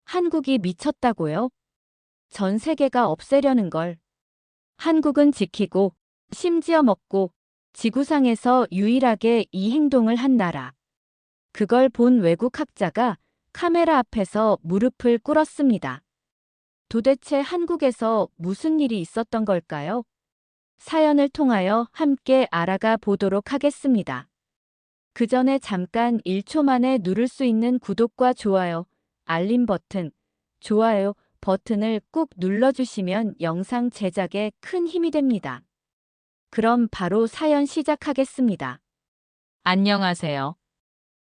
한국이 미쳤다고요? 전 세계가 없애려는 걸. 한국은 지키고, 심지어 먹고, 지구상에서 유일하게 이 행동을 한 나라. 그걸 본 외국 학자가 카메라 앞에서 무릎을 꿇었습니다. 도대체 한국에서 무슨 일이 있었던 걸까요? 사연을 통하여 함께 알아가 보도록 하겠습니다. 그 전에 잠깐 1초 만에 누를 수 있는 구독과 좋아요, 알림 버튼, 좋아요 버튼을 꾹 눌러주시면 영상 제작에 큰 힘이 됩니다. 그럼 바로 사연 시작하겠습니다. 안녕하세요.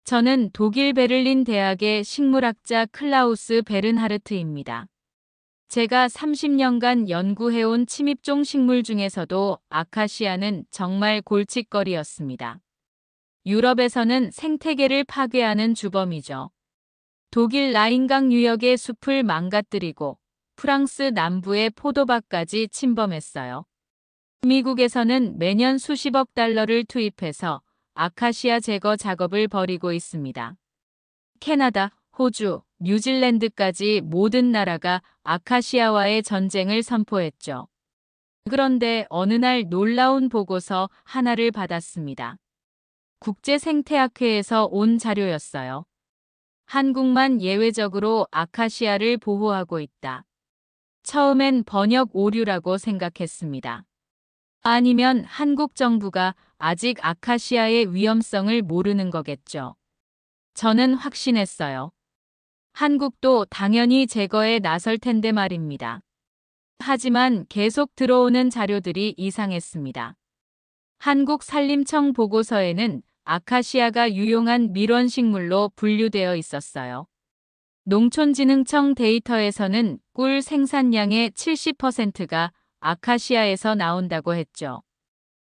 저는 독일 베를린 대학의 식물학자 클라우스 베른하르트입니다. 제가 30년간 연구해온 침입종 식물 중에서도 아카시아는 정말 골칫거리였습니다. 유럽에서는 생태계를 파괴하는 주범이죠. 독일 라인강 유역의 숲을 망가뜨리고 프랑스 남부의 포도밭까지 침범했어요. 미국에서는 매년 수십억 달러를 투입해서 아카시아 제거 작업을 벌이고 있습니다. 캐나다, 호주, 뉴질랜드까지 모든 나라가 아카시아와의 전쟁을 선포했죠. 그런데 어느 날 놀라운 보고서 하나를 받았습니다. 국제생태학회에서 온 자료였어요. 한국만 예외적으로 아카시아를 보호하고 있다. 처음엔 번역 오류라고 생각했습니다. 아니면 한국 정부가 아직 아카시아의 위험성을 모르는 거겠죠. 저는 확신했어요. 한국도 당연히 제거에 나설 텐데 말입니다. 하지만 계속 들어오는 자료들이 이상했습니다. 한국산림청 보고서에는 아카시아가 유용한 밀원식물로 분류되어 있었어요. 농촌진흥청 데이터에서는 꿀 생산량의 70%가 아카시아에서 나온다고 했죠.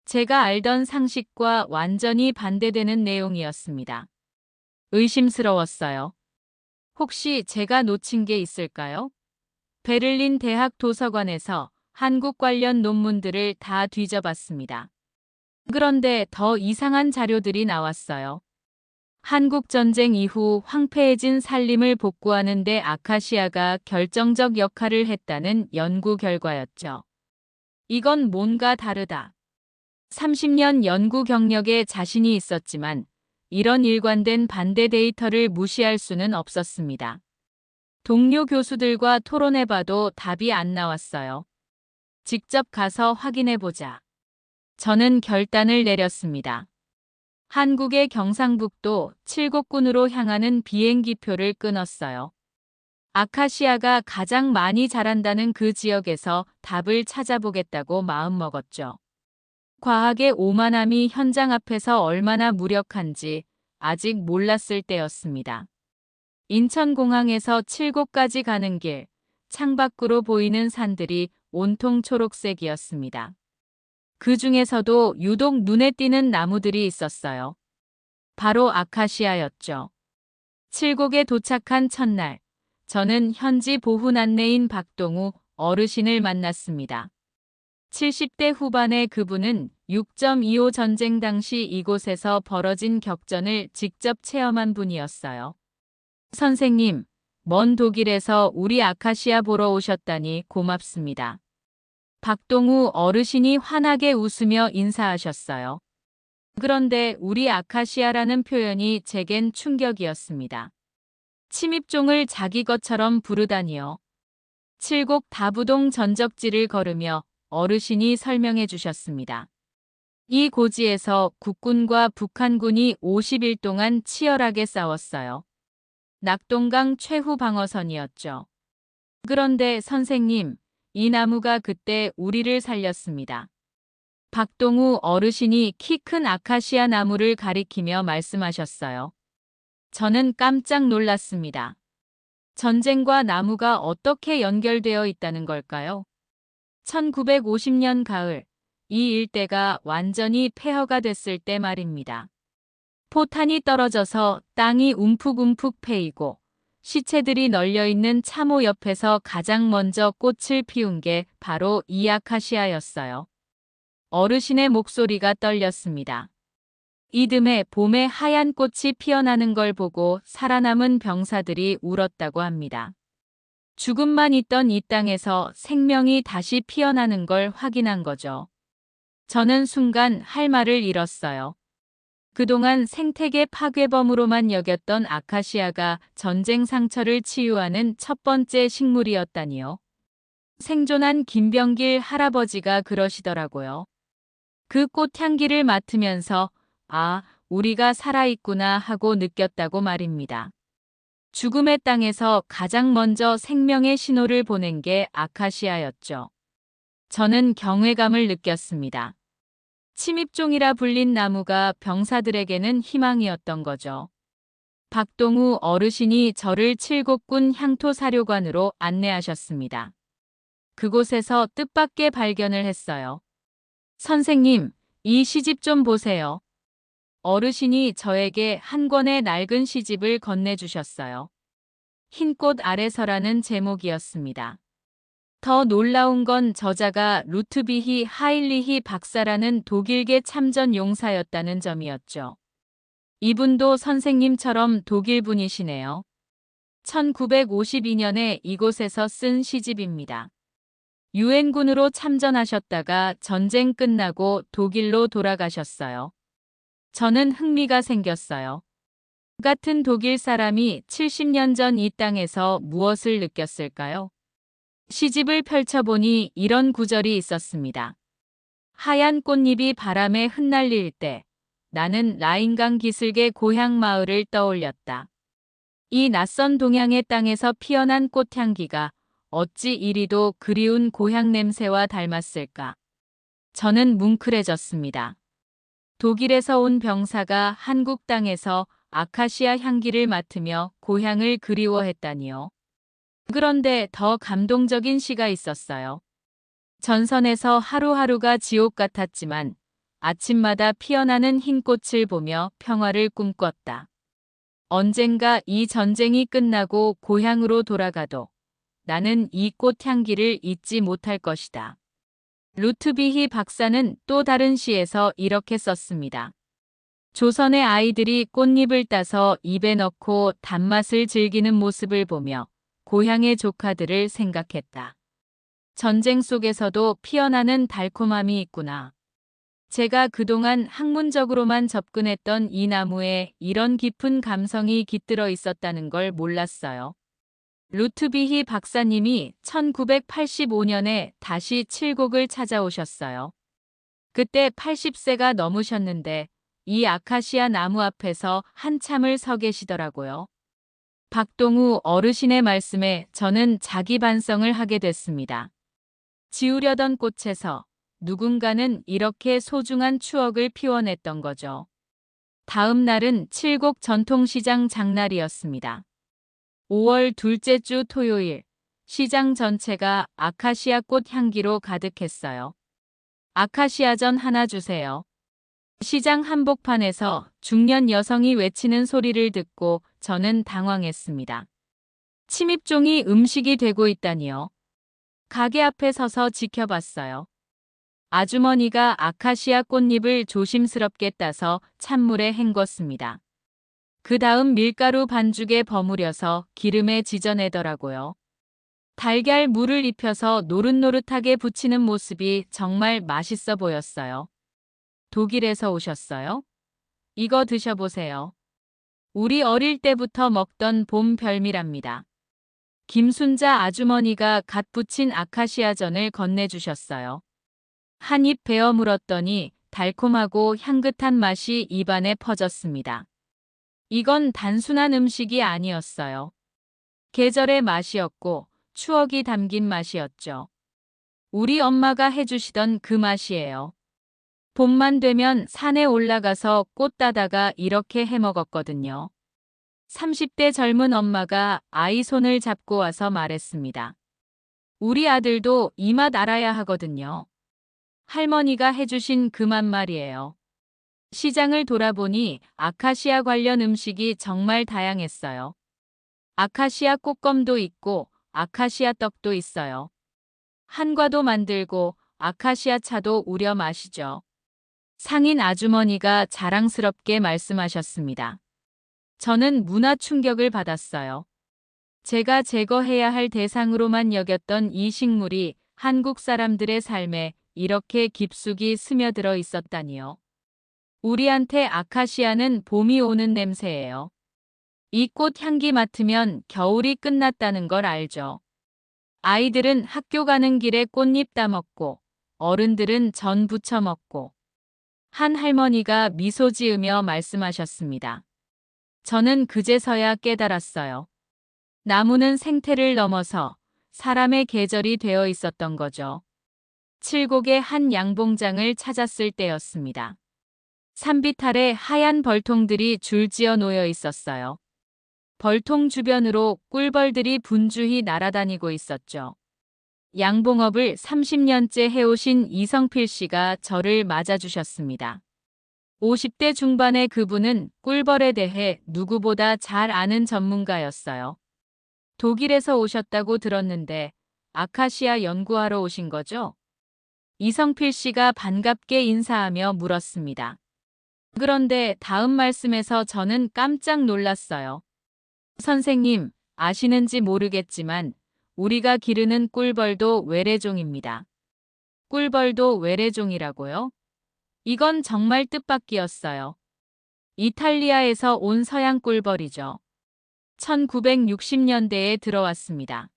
제가 알던 상식과 완전히 반대되는 내용이었습니다. 의심스러웠어요. 혹시 제가 놓친 게 있을까요? 베를린 대학 도서관에서 한국 관련 논문들을 다 뒤져봤습니다. 그런데 더 이상한 자료들이 나왔어요. 한국 전쟁 이후 황폐해진 산림을 복구하는 데 아카시아가 결정적 역할을 했다는 연구 결과였죠. 이건 뭔가 다르다. 30년 연구 경력에 자신이 있었지만 이런 일관된 반대 데이터를 무시할 수는 없었습니다. 동료 교수들과 토론해봐도 답이 안 나왔어요. 직접 가서 확인해보자. 저는 결단을 내렸습니다. 한국의 경상북도 칠곡군으로 향하는 비행기표를 끊었어요. 아카시아가 가장 많이 자란다는 그 지역에서 답을 찾아보겠다고 마음먹었죠. 과학의 오만함이 현장 앞에서 얼마나 무력한지 아직 몰랐을 때였습니다. 인천공항에서 칠곡까지 가는 길, 창밖으로 보이는 산들이 온통 초록색이었습니다. 그 중에서도 유독 눈에 띄는 나무들이 있었어요. 바로 아카시아였죠. 칠곡에 도착한 첫날, 저는 현지 보훈 안내인 박동우 어르신을 만났습니다. 70대 후반의 그분은 6.25 전쟁 당시 이곳에서 벌어진 격전을 직접 체험한 분이었어요. 선생님, 먼 독일에서 우리 아카시아 보러 오셨다니 고맙습니다. 박동우 어르신이 환하게 웃으며 인사하셨어요. 그런데 우리 아카시아라는 표현이 제겐 충격이었습니다. 침입종을 자기 것처럼 부르다니요. 칠곡 다부동 전적지를 걸으며 어르신이 설명해 주셨습니다. 이 고지에서 국군과 북한군이 50일 동안 치열하게 싸웠어요. 낙동강 최후 방어선이었죠. 그런데 선생님, 이 나무가 그때 우리를 살렸습니다. 박동우 어르신이 키 큰 아카시아 나무를 가리키며 말씀하셨어요. 저는 깜짝 놀랐습니다. 전쟁과 나무가 어떻게 연결되어 있다는 걸까요? 1950년 가을, 이 일대가 완전히 폐허가 됐을 때 말입니다. 포탄이 떨어져서 땅이 움푹움푹 패이고 시체들이 널려있는 참호 옆에서 가장 먼저 꽃을 피운 게 바로 이 아카시아였어요. 어르신의 목소리가 떨렸습니다. 이듬해 봄에 하얀 꽃이 피어나는 걸 보고 살아남은 병사들이 울었다고 합니다. 죽음만 있던 이 땅에서 생명이 다시 피어나는 걸 확인한 거죠. 저는 순간 할 말을 잃었어요. 그동안 생태계 파괴범으로만 여겼던 아카시아가 전쟁 상처를 치유하는 첫 번째 식물이었다니요. 생존한 김병길 할아버지가 그러시더라고요. 그 꽃향기를 맡으면서 아, 우리가 살아있구나 하고 느꼈다고 말입니다. 죽음의 땅에서 가장 먼저 생명의 신호를 보낸 게 아카시아였죠. 저는 경외감을 느꼈습니다. 침입종이라 불린 나무가 병사들에게는 희망이었던 거죠. 박동우 어르신이 저를 칠곡군 향토사료관으로 안내하셨습니다. 그곳에서 뜻밖의 발견을 했어요. 선생님, 이 시집 좀 보세요. 어르신이 저에게 한 권의 낡은 시집을 건네주셨어요. 흰꽃 아래서라는 제목이었습니다. 더 놀라운 건 저자가 루트비히 하일리히 박사라는 독일계 참전 용사였다는 점이었죠. 이분도 선생님처럼 독일 분이시네요. 1952년에 이곳에서 쓴 시집입니다. 유엔군으로 참전하셨다가 전쟁 끝나고 독일로 돌아가셨어요. 저는 흥미가 생겼어요. 같은 독일 사람이 70년 전 이 땅에서 무엇을 느꼈을까요? 시집을 펼쳐보니 이런 구절이 있었습니다. 하얀 꽃잎이 바람에 흩날릴 때 나는 라인강 기슭의 고향 마을을 떠올렸다. 이 낯선 동양의 땅에서 피어난 꽃향기가 어찌 이리도 그리운 고향 냄새와 닮았을까? 저는 뭉클해졌습니다. 독일에서 온 병사가 한국 땅에서 아카시아 향기를 맡으며 고향을 그리워했다니요. 그런데 더 감동적인 시가 있었어요. 전선에서 하루하루가 지옥 같았지만 아침마다 피어나는 흰 꽃을 보며 평화를 꿈꿨다. 언젠가 이 전쟁이 끝나고 고향으로 돌아가도 나는 이 꽃향기를 잊지 못할 것이다. 루트비히 박사는 또 다른 시에서 이렇게 썼습니다. 조선의 아이들이 꽃잎을 따서 입에 넣고 단맛을 즐기는 모습을 보며 고향의 조카들을 생각했다. 전쟁 속에서도 피어나는 달콤함이 있구나. 제가 그동안 학문적으로만 접근했던 이 나무에 이런 깊은 감성이 깃들어 있었다는 걸 몰랐어요. 루트비히 박사님이 1985년에 다시 칠곡을 찾아오셨어요. 그때 80세가 넘으셨는데 이 아카시아 나무 앞에서 한참을 서 계시더라고요. 박동우 어르신의 말씀에 저는 자기 반성을 하게 됐습니다. 지우려던 꽃에서 누군가는 이렇게 소중한 추억을 피워냈던 거죠. 다음 날은 칠곡 전통시장 장날이었습니다. 5월 둘째 주 토요일, 시장 전체가 아카시아 꽃 향기로 가득했어요. 아카시아전 하나 주세요. 시장 한복판에서 중년 여성이 외치는 소리를 듣고 저는 당황했습니다. 침입종이 음식이 되고 있다니요. 가게 앞에 서서 지켜봤어요. 아주머니가 아카시아 꽃잎을 조심스럽게 따서 찬물에 헹궜습니다. 그 다음 밀가루 반죽에 버무려서 기름에 지져내더라고요. 달걀 물을 입혀서 노릇노릇하게 부치는 모습이 정말 맛있어 보였어요. 독일에서 오셨어요? 이거 드셔보세요. 우리 어릴 때부터 먹던 봄 별미랍니다. 김순자 아주머니가 갓 부친 아카시아전을 건네주셨어요. 한 입 베어 물었더니 달콤하고 향긋한 맛이 입안에 퍼졌습니다. 이건 단순한 음식이 아니었어요. 계절의 맛이었고 추억이 담긴 맛이었죠. 우리 엄마가 해주시던 그 맛이에요. 봄만 되면 산에 올라가서 꽃 따다가 이렇게 해 먹었거든요. 30대 젊은 엄마가 아이 손을 잡고 와서 말했습니다. 우리 아들도 이 맛 알아야 하거든요. 할머니가 해주신 그 맛 말이에요. 시장을 돌아보니 아카시아 관련 음식이 정말 다양했어요. 아카시아 꽃껌도 있고 아카시아 떡도 있어요. 한과도 만들고 아카시아 차도 우려 마시죠. 상인 아주머니가 자랑스럽게 말씀하셨습니다. 저는 문화 충격을 받았어요. 제가 제거해야 할 대상으로만 여겼던 이 식물이 한국 사람들의 삶에 이렇게 깊숙이 스며들어 있었다니요. 우리한테 아카시아는 봄이 오는 냄새예요. 이 꽃 향기 맡으면 겨울이 끝났다는 걸 알죠. 아이들은 학교 가는 길에 꽃잎 따먹고 어른들은 전 부쳐 먹고 한 할머니가 미소 지으며 말씀하셨습니다. 저는 그제서야 깨달았어요. 나무는 생태를 넘어서 사람의 계절이 되어 있었던 거죠. 칠곡의 한 양봉장을 찾았을 때였습니다. 산비탈에 하얀 벌통들이 줄지어 놓여 있었어요. 벌통 주변으로 꿀벌들이 분주히 날아다니고 있었죠. 양봉업을 30년째 해오신 이성필 씨가 저를 맞아주셨습니다. 50대 중반의 그분은 꿀벌에 대해 누구보다 잘 아는 전문가였어요. 독일에서 오셨다고 들었는데 아카시아 연구하러 오신 거죠? 이성필 씨가 반갑게 인사하며 물었습니다. 그런데 다음 말씀에서 저는 깜짝 놀랐어요. 선생님, 아시는지 모르겠지만 우리가 기르는 꿀벌도 외래종입니다. 꿀벌도 외래종이라고요? 이건 정말 뜻밖이었어요. 이탈리아에서 온 서양 꿀벌이죠. 1960년대에 들어왔습니다.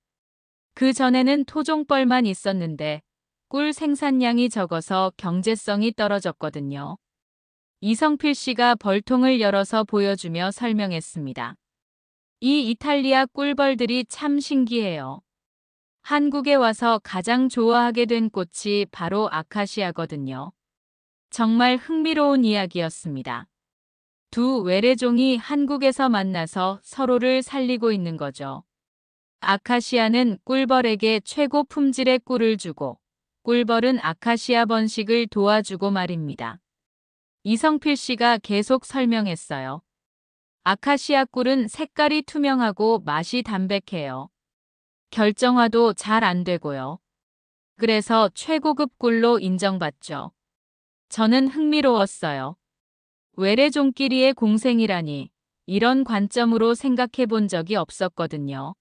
그 전에는 토종벌만 있었는데 꿀 생산량이 적어서 경제성이 떨어졌거든요. 이성필 씨가 벌통을 열어서 보여주며 설명했습니다. 이 이탈리아 꿀벌들이 참 신기해요. 한국에 와서 가장 좋아하게 된 꽃이 바로 아카시아거든요. 정말 흥미로운 이야기였습니다. 두 외래종이 한국에서 만나서 서로를 살리고 있는 거죠. 아카시아는 꿀벌에게 최고 품질의 꿀을 주고 꿀벌은 아카시아 번식을 도와주고 말입니다. 이성필 씨가 계속 설명했어요. 아카시아 꿀은 색깔이 투명하고 맛이 담백해요. 결정화도 잘 안 되고요. 그래서 최고급 꿀로 인정받죠. 저는 흥미로웠어요. 외래종끼리의 공생이라니 이런 관점으로 생각해 본 적이 없었거든요.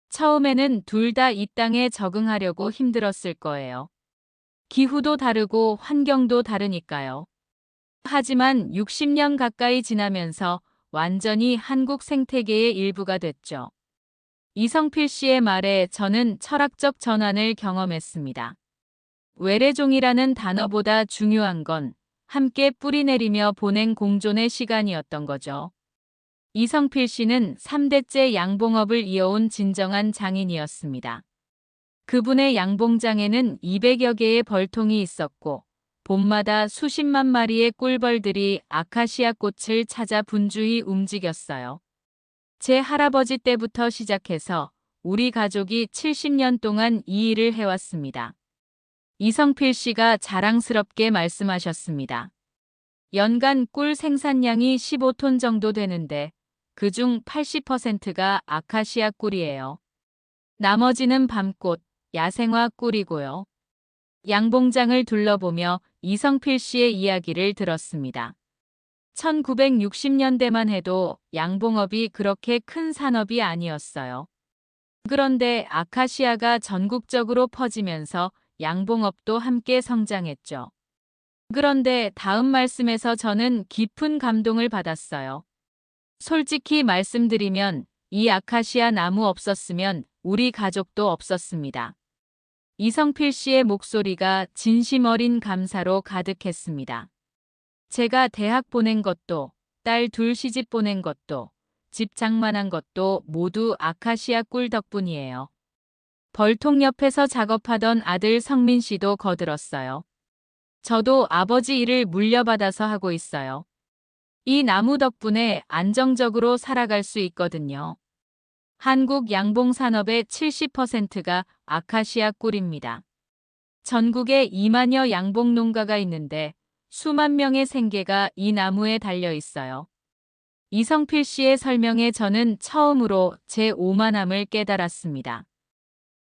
처음에는 둘 다 이 땅에 적응하려고 힘들었을 거예요. 기후도 다르고 환경도 다르니까요. 하지만 60년 가까이 지나면서 완전히 한국 생태계의 일부가 됐죠. 이성필 씨의 말에 저는 철학적 전환을 경험했습니다. 외래종이라는 단어보다 중요한 건 함께 뿌리내리며 보낸 공존의 시간이었던 거죠. 이성필 씨는 3대째 양봉업을 이어온 진정한 장인이었습니다. 그분의 양봉장에는 200여 개의 벌통이 있었고 봄마다 수십만 마리의 꿀벌들이 아카시아 꽃을 찾아 분주히 움직였어요. 제 할아버지 때부터 시작해서 우리 가족이 70년 동안 이 일을 해왔습니다. 이성필 씨가 자랑스럽게 말씀하셨습니다. 연간 꿀 생산량이 15톤 정도 되는데 그중 80%가 아카시아 꿀이에요. 나머지는 밤꽃, 야생화 꿀이고요. 양봉장을 둘러보며 이성필 씨의 이야기를 들었습니다. 1960년대만 해도 양봉업이 그렇게 큰 산업이 아니었어요. 그런데 아카시아가 전국적으로 퍼지면서 양봉업도 함께 성장했죠. 그런데 다음 말씀에서 저는 깊은 감동을 받았어요. 솔직히 말씀드리면 이 아카시아 나무 없었으면 우리 가족도 없었습니다. 이성필 씨의 목소리가 진심 어린 감사로 가득했습니다. 제가 대학 보낸 것도, 딸 둘 시집 보낸 것도, 집 장만한 것도 모두 아카시아 꿀 덕분이에요. 벌통 옆에서 작업하던 아들 성민 씨도 거들었어요. 저도 아버지 일을 물려받아서 하고 있어요. 이 나무 덕분에 안정적으로 살아갈 수 있거든요. 한국 양봉 산업의 70%가 아카시아 꿀입니다. 전국에 2만여 양봉 농가가 있는데 수만 명의 생계가 이 나무에 달려 있어요. 이성필 씨의 설명에 저는 처음으로 제 오만함을 깨달았습니다.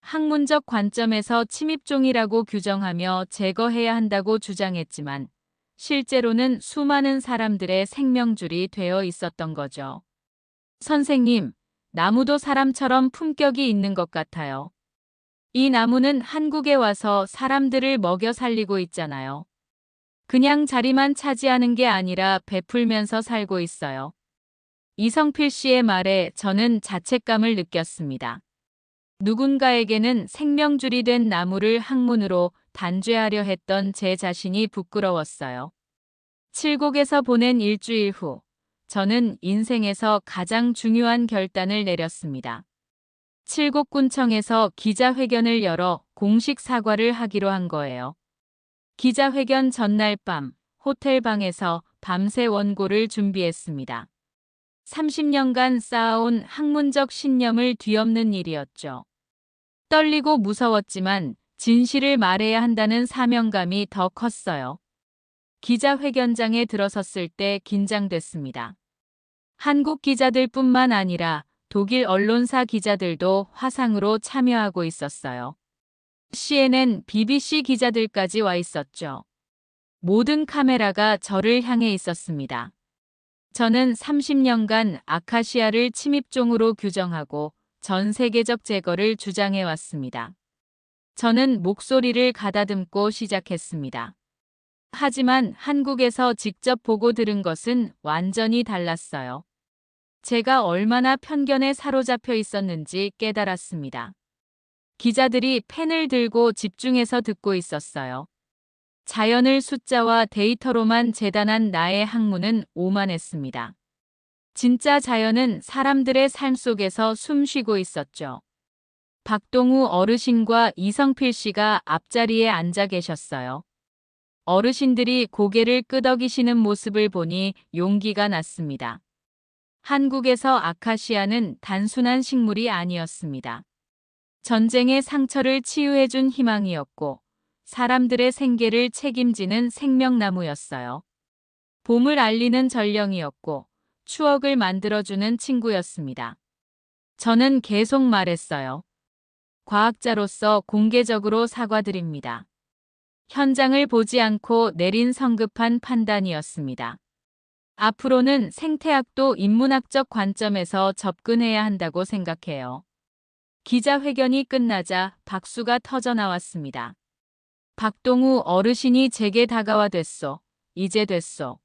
학문적 관점에서 침입종이라고 규정하며 제거해야 한다고 주장했지만 실제로는 수많은 사람들의 생명줄이 되어 있었던 거죠. 선생님, 나무도 사람처럼 품격이 있는 것 같아요. 이 나무는 한국에 와서 사람들을 먹여 살리고 있잖아요. 그냥 자리만 차지하는 게 아니라 베풀면서 살고 있어요. 이성필 씨의 말에 저는 자책감을 느꼈습니다. 누군가에게는 생명줄이 된 나무를 학문으로 단죄하려 했던 제 자신이 부끄러웠어요. 칠곡에서 보낸 일주일 후, 저는 인생에서 가장 중요한 결단을 내렸습니다. 칠곡군청에서 기자회견을 열어 공식 사과를 하기로 한 거예요. 기자회견 전날 밤, 호텔방에서 밤새 원고를 준비했습니다. 30년간 쌓아온 학문적 신념을 뒤엎는 일이었죠. 떨리고 무서웠지만 진실을 말해야 한다는 사명감이 더 컸어요. 기자회견장에 들어섰을 때 긴장됐습니다. 한국 기자들뿐만 아니라 독일 언론사 기자들도 화상으로 참여하고 있었어요. CNN, BBC 기자들까지 와 있었죠. 모든 카메라가 저를 향해 있었습니다. 저는 30년간 아카시아를 침입종으로 규정하고 전 세계적 제거를 주장해 왔습니다. 저는 목소리를 가다듬고 시작했습니다. 하지만 한국에서 직접 보고 들은 것은 완전히 달랐어요. 제가 얼마나 편견에 사로잡혀 있었는지 깨달았습니다. 기자들이 펜을 들고 집중해서 듣고 있었어요. 자연을 숫자와 데이터로만 재단한 나의 학문은 오만했습니다. 진짜 자연은 사람들의 삶 속에서 숨쉬고 있었죠. 박동우 어르신과 이성필 씨가 앞자리에 앉아 계셨어요. 어르신들이 고개를 끄덕이시는 모습을 보니 용기가 났습니다. 한국에서 아카시아는 단순한 식물이 아니었습니다. 전쟁의 상처를 치유해준 희망이었고 사람들의 생계를 책임지는 생명나무였어요. 봄을 알리는 전령이었고 추억을 만들어주는 친구였습니다. 저는 계속 말했어요. 과학자로서 공개적으로 사과드립니다. 현장을 보지 않고 내린 성급한 판단이었습니다. 앞으로는 생태학도 인문학적 관점에서 접근해야 한다고 생각해요. 기자회견이 끝나자 박수가 터져 나왔습니다. 박동우 어르신이 제게 다가와 됐소. 이제 됐소.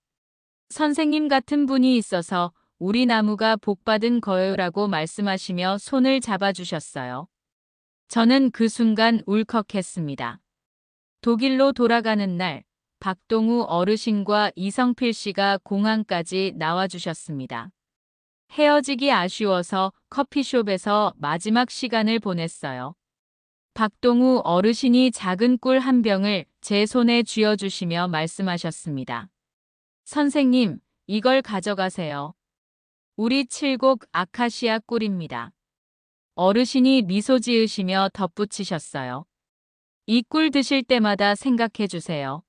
선생님 같은 분이 있어서 우리 나무가 복받은 거요라고 말씀하시며 손을 잡아주셨어요. 저는 그 순간 울컥했습니다. 독일로 돌아가는 날, 박동우 어르신과 이성필 씨가 공항까지 나와주셨습니다. 헤어지기 아쉬워서 커피숍에서 마지막 시간을 보냈어요. 박동우 어르신이 작은 꿀 한 병을 제 손에 쥐어주시며 말씀하셨습니다. 선생님, 이걸 가져가세요. 우리 칠곡 아카시아 꿀입니다. 어르신이 미소 지으시며 덧붙이셨어요. 이 꿀 드실 때마다 생각해 주세요.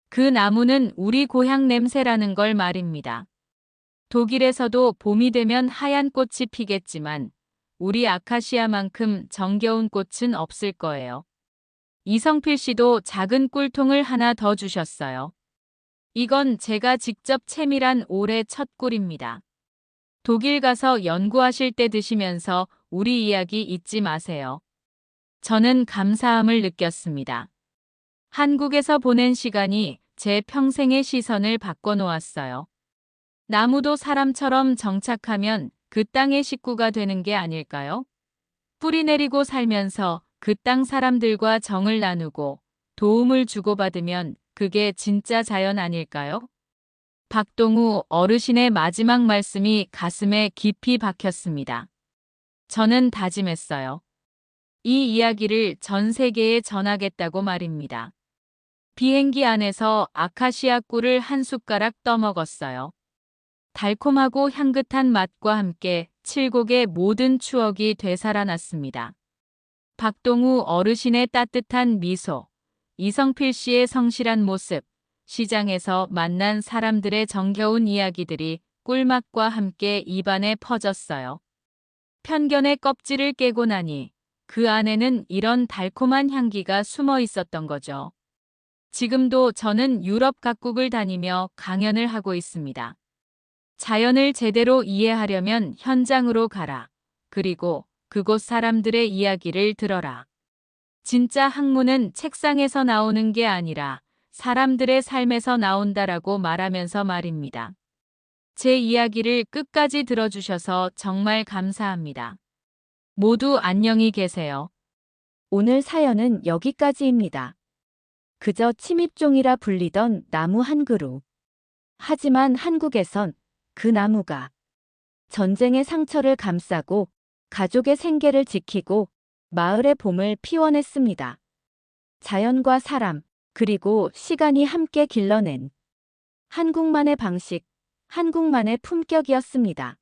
그 나무는 우리 고향 냄새라는 걸 말입니다. 독일에서도 봄이 되면 하얀 꽃이 피겠지만 우리 아카시아만큼 정겨운 꽃은 없을 거예요. 이성필 씨도 작은 꿀통을 하나 더 주셨어요. 이건 제가 직접 채밀한 올해 첫 꿀입니다. 독일 가서 연구하실 때 드시면서 우리 이야기 잊지 마세요. 저는 감사함을 느꼈습니다. 한국에서 보낸 시간이 제 평생의 시선을 바꿔놓았어요. 나무도 사람처럼 정착하면 그 땅의 식구가 되는 게 아닐까요? 뿌리 내리고 살면서 그 땅 사람들과 정을 나누고 도움을 주고받으면 그게 진짜 자연 아닐까요? 박동우 어르신의 마지막 말씀이 가슴에 깊이 박혔습니다. 저는 다짐했어요. 이 이야기를 전 세계에 전하겠다고 말입니다. 비행기 안에서 아카시아 꿀을 한 숟가락 떠먹었어요. 달콤하고 향긋한 맛과 함께 칠곡의 모든 추억이 되살아났습니다. 박동우 어르신의 따뜻한 미소, 이성필 씨의 성실한 모습, 시장에서 만난 사람들의 정겨운 이야기들이 꿀맛과 함께 입안에 퍼졌어요. 편견의 껍질을 깨고 나니 그 안에는 이런 달콤한 향기가 숨어 있었던 거죠. 지금도 저는 유럽 각국을 다니며 강연을 하고 있습니다. 자연을 제대로 이해하려면 현장으로 가라. 그리고 그곳 사람들의 이야기를 들어라. 진짜 학문은 책상에서 나오는 게 아니라 사람들의 삶에서 나온다라고 말하면서 말입니다. 제 이야기를 끝까지 들어주셔서 정말 감사합니다. 모두 안녕히 계세요. 오늘 사연은 여기까지입니다. 그저 침입종이라 불리던 나무 한 그루. 하지만 한국에선 그 나무가 전쟁의 상처를 감싸고 가족의 생계를 지키고 마을의 봄을 피워냈습니다. 자연과 사람, 그리고 시간이 함께 길러낸 한국만의 방식, 한국만의 품격이었습니다.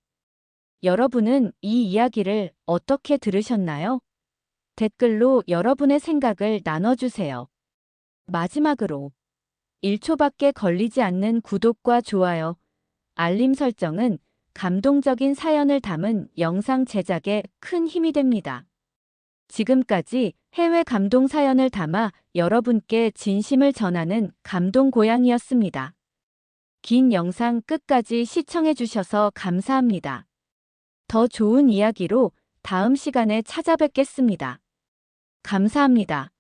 여러분은 이 이야기를 어떻게 들으셨나요? 댓글로 여러분의 생각을 나눠주세요. 마지막으로 1초밖에 걸리지 않는 구독과 좋아요, 알림 설정은 감동적인 사연을 담은 영상 제작에 큰 힘이 됩니다. 지금까지 해외 감동 사연을 담아 여러분께 진심을 전하는 감동 고양이였습니다. 긴 영상 끝까지 시청해주셔서 감사합니다. 더 좋은 이야기로 다음 시간에 찾아뵙겠습니다. 감사합니다.